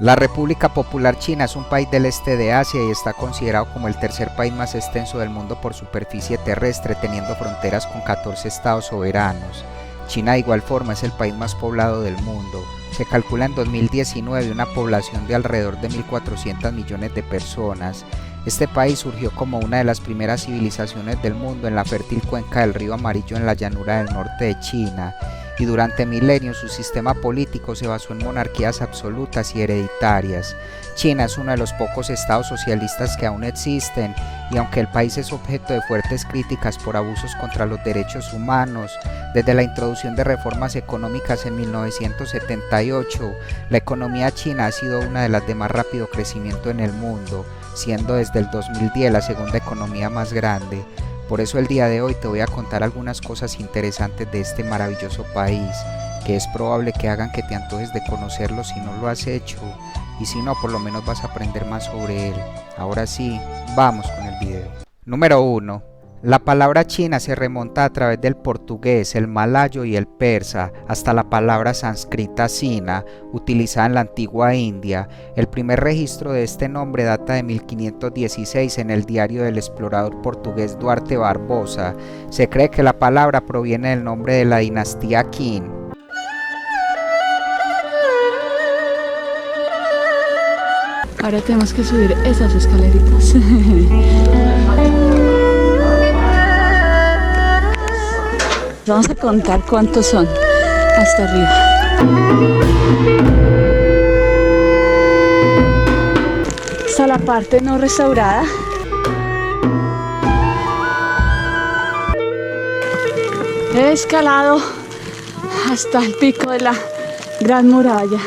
La República Popular China es un país del este de Asia y está considerado como el tercer país más extenso del mundo por superficie terrestre, teniendo fronteras con 14 estados soberanos. China de igual forma es el país más poblado del mundo. Se calcula en 2019 una población de alrededor de 1.400 millones de personas. Este país surgió como una de las primeras civilizaciones del mundo en la fértil cuenca del río Amarillo en la llanura del norte de China, y durante milenios su sistema político se basó en monarquías absolutas y hereditarias. China es uno de los pocos estados socialistas que aún existen, y aunque el país es objeto de fuertes críticas por abusos contra los derechos humanos, desde la introducción de reformas económicas en 1978, la economía china ha sido una de las de más rápido crecimiento en el mundo, siendo desde el 2010 la segunda economía más grande. Por eso el día de hoy te voy a contar algunas cosas interesantes de este maravilloso país, que es probable que hagan que te antojes de conocerlo si no lo has hecho, y si no, por lo menos vas a aprender más sobre él. Ahora sí, vamos con el video. Número 1. La palabra China se remonta a través del portugués, el malayo y el persa, hasta la palabra sánscrita Sina, utilizada en la antigua India. El primer registro de este nombre data de 1516 en el diario del explorador portugués Duarte Barbosa. Se cree que la palabra proviene del nombre de la dinastía Qin. Ahora tenemos que subir esas escaleritas. Vamos a contar cuántos son hasta arriba. Esta es la parte no restaurada. He escalado hasta el pico de la Gran Muralla.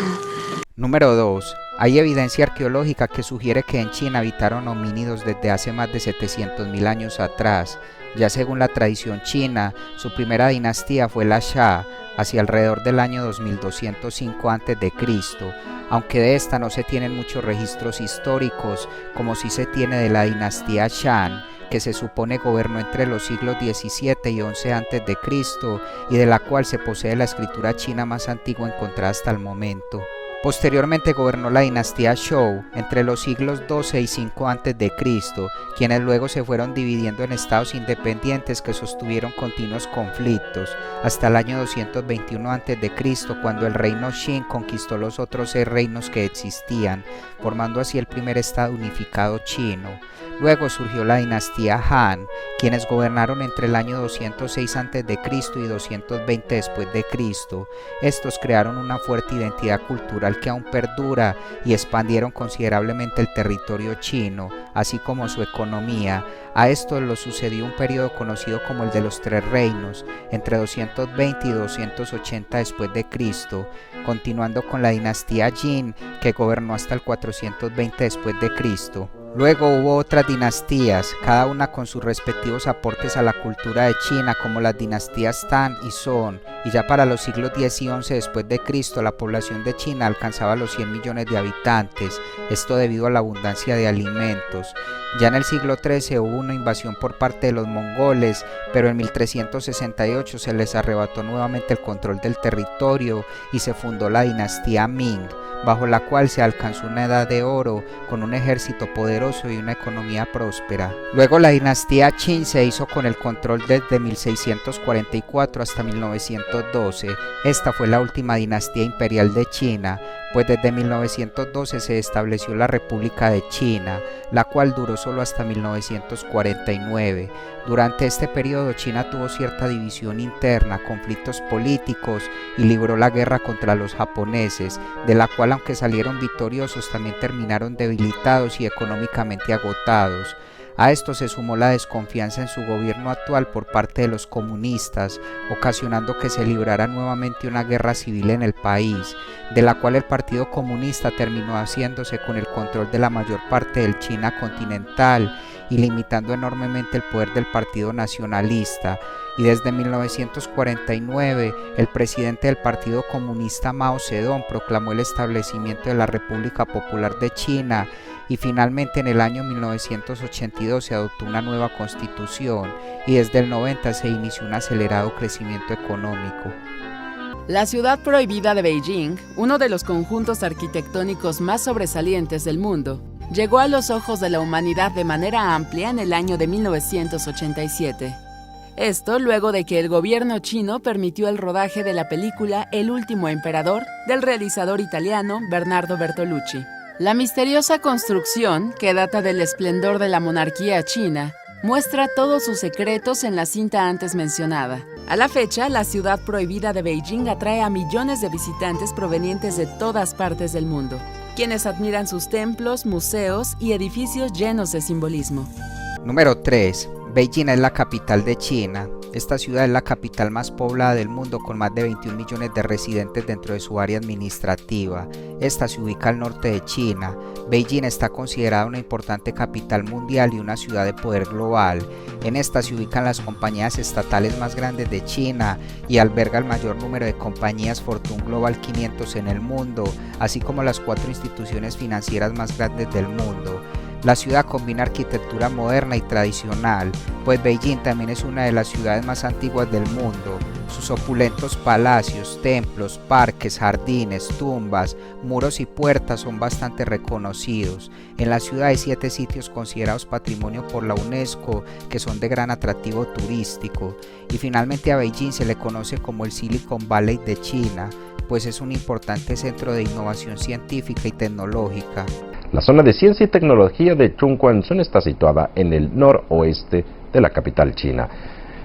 Número 2. Hay evidencia arqueológica que sugiere que en China habitaron homínidos desde hace más de 700.000 años atrás. Ya según la tradición china, su primera dinastía fue la Xia, hacia alrededor del año 2205 a.C., aunque de esta no se tienen muchos registros históricos, como sí se tiene de la dinastía Shang, que se supone gobernó entre los siglos XVII y XI a.C., y de la cual se posee la escritura china más antigua encontrada hasta el momento. Posteriormente gobernó la dinastía Zhou entre los siglos XII y V a.C., quienes luego se fueron dividiendo en estados independientes que sostuvieron continuos conflictos, hasta el año 221 a.C., cuando el reino Qin conquistó los otros 6 reinos que existían, formando así el primer estado unificado chino. Luego surgió la dinastía Han, quienes gobernaron entre el año 206 a.C. y 220 después de Cristo. Estos crearon una fuerte identidad cultural que aún perdura y expandieron considerablemente el territorio chino, así como su economía. A esto lo sucedió un periodo conocido como el de los 3 reinos, entre 220 y 280 después de Cristo, continuando con la dinastía Jin, que gobernó hasta el 420 después de Cristo. Luego hubo otras dinastías, cada una con sus respectivos aportes a la cultura de China, como las dinastías Tang y Song, y ya para los siglos X y XI después de Cristo la población de China alcanzaba los 100 millones de habitantes, esto debido a la abundancia de alimentos. Ya en el siglo XIII hubo una invasión por parte de los mongoles, pero en 1368 se les arrebató nuevamente el control del territorio y se fundó la dinastía Ming, bajo la cual se alcanzó una edad de oro con un ejército poderoso y una economía próspera. Luego la dinastía Qin se hizo con el control desde 1644 hasta 1912. Esta fue la última dinastía imperial de China, pues desde 1912 se estableció la República de China, la cual duró solo hasta 1949. Durante este periodo China tuvo cierta división interna, conflictos políticos y libró la guerra contra los japoneses, de la cual aunque salieron victoriosos también terminaron debilitados y económicamente agotados. A esto se sumó la desconfianza en su gobierno actual por parte de los comunistas, ocasionando que se librara nuevamente una guerra civil en el país, de la cual el Partido Comunista terminó haciéndose con el control de la mayor parte del China continental y limitando enormemente el poder del Partido Nacionalista. Y desde 1949 el presidente del Partido Comunista Mao Zedong proclamó el establecimiento de la República Popular de China, y finalmente en el año 1982 se adoptó una nueva constitución y desde el 90 se inició un acelerado crecimiento económico. La ciudad prohibida de Beijing, uno de los conjuntos arquitectónicos más sobresalientes del mundo, llegó a los ojos de la humanidad de manera amplia en el año de 1987. Esto luego de que el gobierno chino permitió el rodaje de la película El último emperador del realizador italiano Bernardo Bertolucci. La misteriosa construcción, que data del esplendor de la monarquía china, muestra todos sus secretos en la cinta antes mencionada. A la fecha, la ciudad prohibida de Beijing atrae a millones de visitantes provenientes de todas partes del mundo, quienes admiran sus templos, museos y edificios llenos de simbolismo. Número 3. Beijing es la capital de China. Esta ciudad es la capital más poblada del mundo con más de 21 millones de residentes dentro de su área administrativa. Esta se ubica al norte de China. Beijing está considerada una importante capital mundial y una ciudad de poder global. En esta se ubican las compañías estatales más grandes de China y alberga el mayor número de compañías Fortune Global 500 en el mundo, así como las 4 instituciones financieras más grandes del mundo. La ciudad combina arquitectura moderna y tradicional, pues Beijing también es una de las ciudades más antiguas del mundo. Sus opulentos palacios, templos, parques, jardines, tumbas, muros y puertas son bastante reconocidos. En la ciudad hay 7 sitios considerados patrimonio por la UNESCO que son de gran atractivo turístico. Y finalmente a Beijing se le conoce como el Silicon Valley de China, pues es un importante centro de innovación científica y tecnológica. La zona de ciencia y tecnología de Chongqing está situada en el noroeste de la capital china.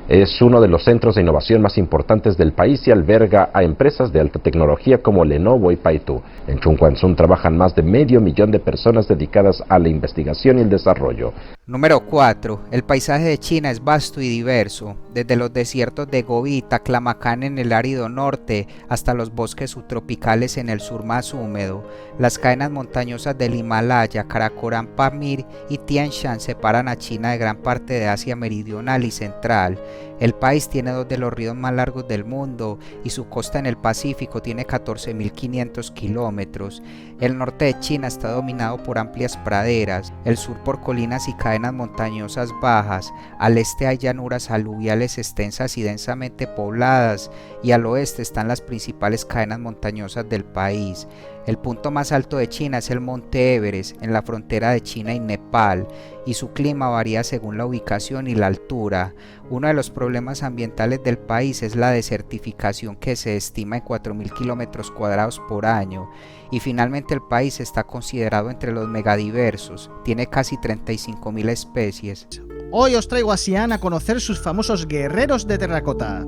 Es uno de los centros de innovación más importantes del país y alberga a empresas de alta tecnología como Lenovo y Baidu. En Chongqing trabajan más de 500,000 de personas dedicadas a la investigación y el desarrollo. Número 4. El paisaje de China es vasto y diverso, desde los desiertos de Gobi y Taklamakan en el árido norte hasta los bosques subtropicales en el sur más húmedo. Las cadenas montañosas del Himalaya, Karakoram, Pamir y Tian Shan separan a China de gran parte de Asia meridional y central. El país tiene 2 de los ríos más largos del mundo y su costa en el Pacífico tiene 14.500 kilómetros. El norte de China está dominado por amplias praderas, el sur por colinas y cadenas montañosas bajas, al este hay llanuras aluviales extensas y densamente pobladas, y al oeste están las principales cadenas montañosas del país. El punto más alto de China es el monte Everest, en la frontera de China y Nepal, y su clima varía según la ubicación y la altura. Uno de los problemas ambientales del país es la desertificación, que se estima en 4.000 kilómetros cuadrados por año. Y finalmente el país está considerado entre los megadiversos, tiene casi 35.000 especies. Hoy os traigo a Xi'an a conocer sus famosos guerreros de terracota.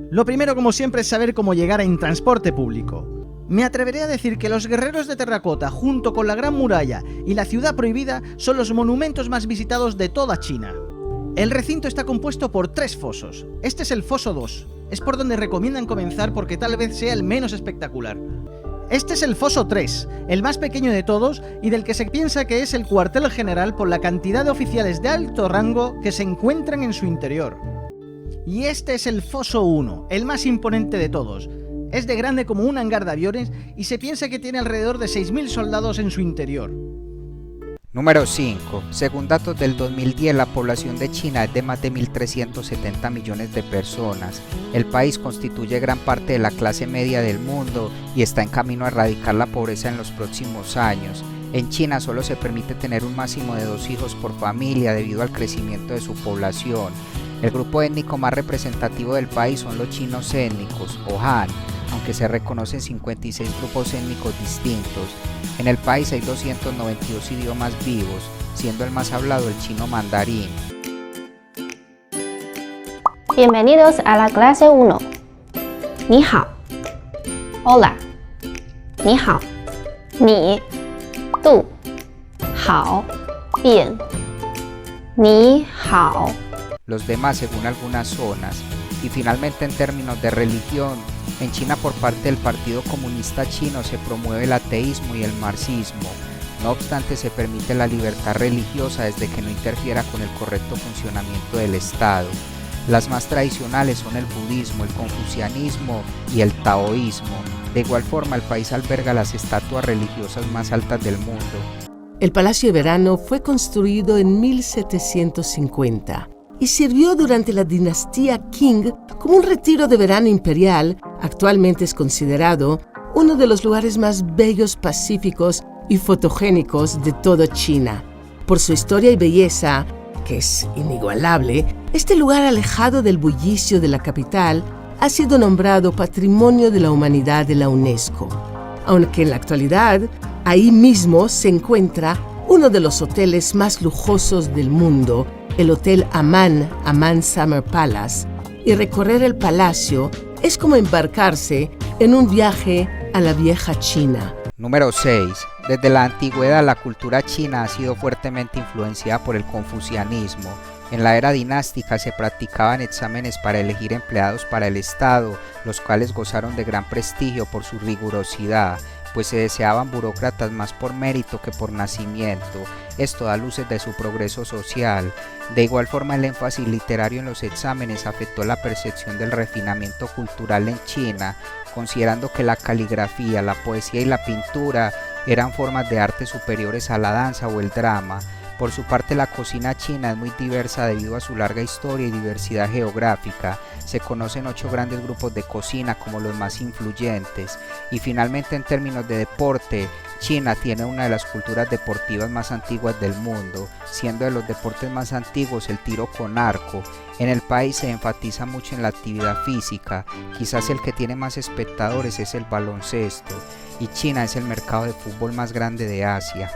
Lo primero, como siempre, es saber cómo llegar en transporte público. Me atreveré a decir que los guerreros de terracota, junto con la Gran Muralla y la Ciudad Prohibida, son los monumentos más visitados de toda China. El recinto está compuesto por 3 fosos. Este es el foso 2. Es por donde recomiendan comenzar porque tal vez sea el menos espectacular. Este es el foso 3, el más pequeño de todos y del que se piensa que es el cuartel general por la cantidad de oficiales de alto rango que se encuentran en su interior. Y este es el foso 1, el más imponente de todos. Es de grande como un hangar de aviones y se piensa que tiene alrededor de 6.000 soldados en su interior. Número 5. Según datos del 2010, la población de China es de más de 1.370 millones de personas. El país constituye gran parte de la clase media del mundo y está en camino a erradicar la pobreza en los próximos años. En China solo se permite tener un máximo de 2 hijos por familia debido al crecimiento de su población. El grupo étnico más representativo del país son los chinos étnicos, o Han, aunque se reconocen 56 grupos étnicos distintos. En el país hay 292 idiomas vivos, siendo el más hablado el chino mandarín. Bienvenidos a la clase 1. Ni hao. Hola. Ni hao. Ni. Tú. Hao. Bien. Ni hao. Los demás según algunas zonas. Y finalmente, en términos de religión, en China por parte del Partido Comunista Chino se promueve el ateísmo y el marxismo. No obstante, se permite la libertad religiosa desde que no interfiera con el correcto funcionamiento del Estado. Las más tradicionales son el budismo, el confucianismo y el taoísmo. De igual forma, el país alberga las estatuas religiosas más altas del mundo. El Palacio de Verano fue construido en 1750. y sirvió durante la dinastía Qing como un retiro de verano imperial. Actualmente es considerado uno de los lugares más bellos, pacíficos y fotogénicos de toda China. Por su historia y belleza, que es inigualable, este lugar alejado del bullicio de la capital ha sido nombrado Patrimonio de la Humanidad de la UNESCO. Aunque en la actualidad, ahí mismo se encuentra uno de los hoteles más lujosos del mundo, el Hotel Aman Summer Palace, y recorrer el palacio es como embarcarse en un viaje a la vieja China. Número 6. Desde la antigüedad la cultura china ha sido fuertemente influenciada por el confucianismo. En la era dinástica se practicaban exámenes para elegir empleados para el Estado, los cuales gozaron de gran prestigio por su rigurosidad, pues se deseaban burócratas más por mérito que por nacimiento. Esto da luces de su progreso social. De igual forma, el énfasis literario en los exámenes afectó la percepción del refinamiento cultural en China, considerando que la caligrafía, la poesía y la pintura eran formas de arte superiores a la danza o el drama. Por su parte, la cocina china es muy diversa debido a su larga historia y diversidad geográfica. Se conocen 8 grandes grupos de cocina como los más influyentes. Y finalmente, en términos de deporte, China tiene una de las culturas deportivas más antiguas del mundo, siendo de los deportes más antiguos el tiro con arco. En el país se enfatiza mucho en la actividad física, quizás el que tiene más espectadores es el baloncesto, y China es el mercado de fútbol más grande de Asia.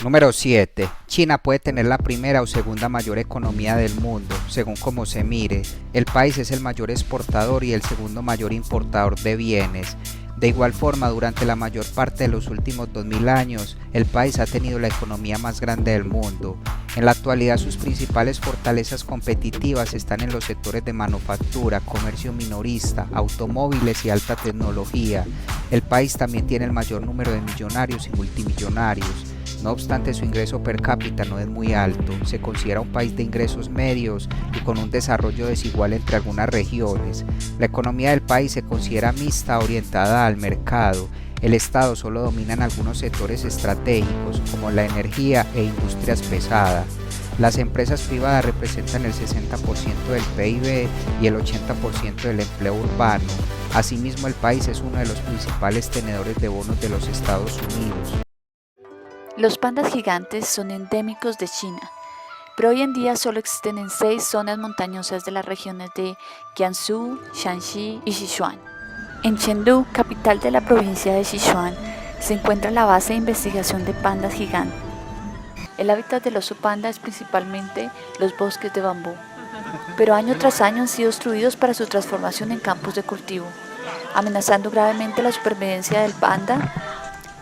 Número 7. China puede tener la primera o segunda mayor economía del mundo, según como se mire. El país es el mayor exportador y el segundo mayor importador de bienes. De igual forma, durante la mayor parte de los últimos 2000 años, el país ha tenido la economía más grande del mundo. En la actualidad, sus principales fortalezas competitivas están en los sectores de manufactura, comercio minorista, automóviles y alta tecnología. El país también tiene el mayor número de millonarios y multimillonarios. No obstante, su ingreso per cápita no es muy alto. Se considera un país de ingresos medios y con un desarrollo desigual entre algunas regiones. La economía del país se considera mixta, orientada al mercado. El Estado solo domina en algunos sectores estratégicos, como la energía e industrias pesadas. Las empresas privadas representan el 60% del PIB y el 80% del empleo urbano. Asimismo, el país es uno de los principales tenedores de bonos de los Estados Unidos. Los pandas gigantes son endémicos de China, pero hoy en día solo existen en 6 zonas montañosas de las regiones de Jiangsu, Shanxi y Sichuan. En Chengdu, capital de la provincia de Sichuan, se encuentra la base de investigación de pandas gigantes. El hábitat del oso panda es principalmente los bosques de bambú, pero año tras año han sido destruidos para su transformación en campos de cultivo, amenazando gravemente la supervivencia del panda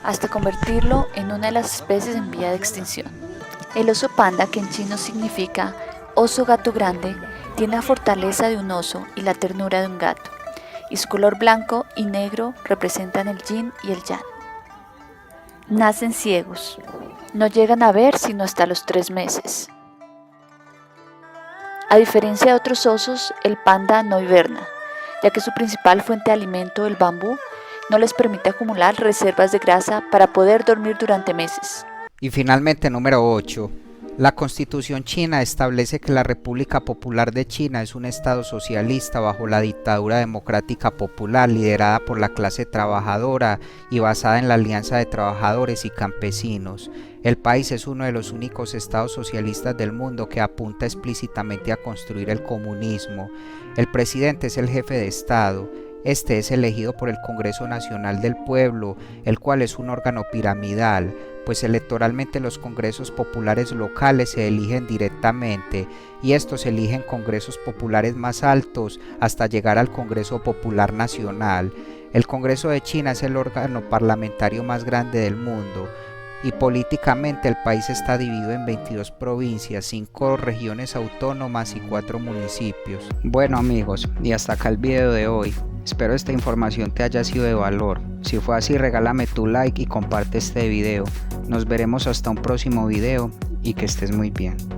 hasta convertirlo en una de las especies en vía de extinción. El oso panda, que en chino significa oso gato grande, tiene la fortaleza de un oso y la ternura de un gato, y su color blanco y negro representan el yin y el yang. Nacen ciegos, no llegan a ver sino hasta los 3 meses. A diferencia de otros osos, el panda no hiberna, ya que su principal fuente de alimento, el bambú, no les permite acumular reservas de grasa para poder dormir durante meses. Y finalmente, número 8. La Constitución china establece que la República Popular de China es un estado socialista bajo la dictadura democrática popular liderada por la clase trabajadora y basada en la alianza de trabajadores y campesinos. El país es uno de los únicos estados socialistas del mundo que apunta explícitamente a construir el comunismo. El presidente es el jefe de estado. Este es elegido por el Congreso Nacional del Pueblo, el cual es un órgano piramidal, pues electoralmente los congresos populares locales se eligen directamente y estos eligen congresos populares más altos hasta llegar al Congreso Popular Nacional. El Congreso de China es el órgano parlamentario más grande del mundo y políticamente el país está dividido en 22 provincias, 5 regiones autónomas y 4 municipios. Bueno amigos, y hasta acá el video de hoy. Espero esta información te haya sido de valor. Si fue así, regálame tu like y comparte este video. Nos veremos hasta un próximo video y que estés muy bien.